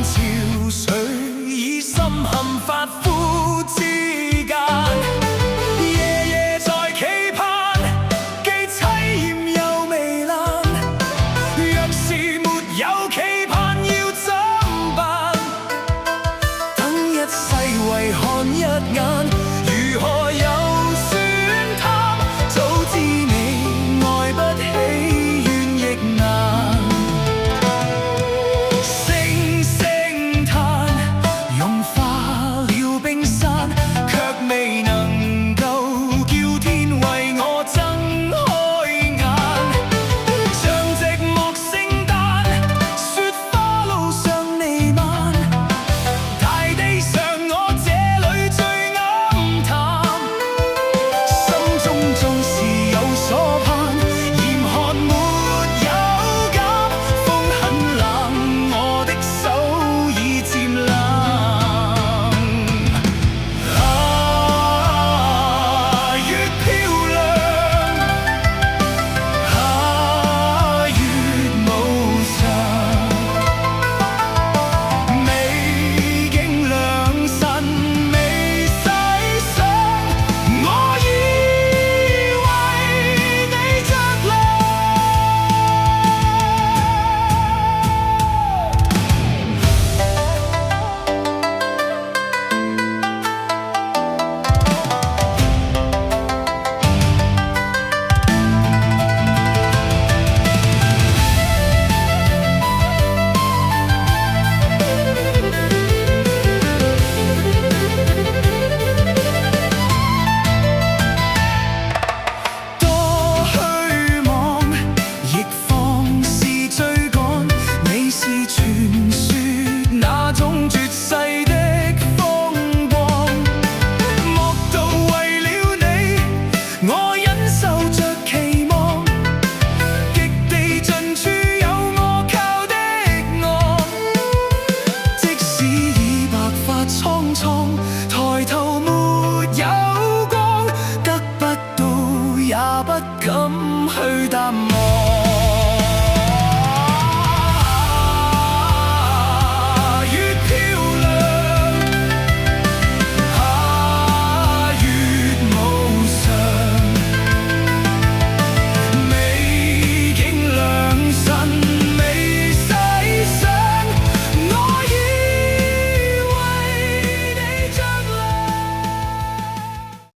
潮水，已深陷髮膚之間。夜夜在期盼，既凄豔又糜爛。若是沒有期盼，要怎辦？等一世為看一眼，如何有選貪？早知你愛不起，怨亦難。聲聲嘆，融化了冰山，卻未能夠叫天為我睜開眼。像寂寞聖誕，雪花路上彌漫，大地上我這裏最暗淡。心中縱是有所盼，嚴寒沒有減，風很冷，我的手已漸冷。越漂亮，越無常。美景良辰未細想，我已為你着涼。多虛妄，亦放肆追趕。你是傳說那種絕世的風光。莫道為了你，我忍受着期望。極地盡處有我靠的岸。即使已白髮蒼蒼，抬頭沒有光，得不到也不敢去淡忘。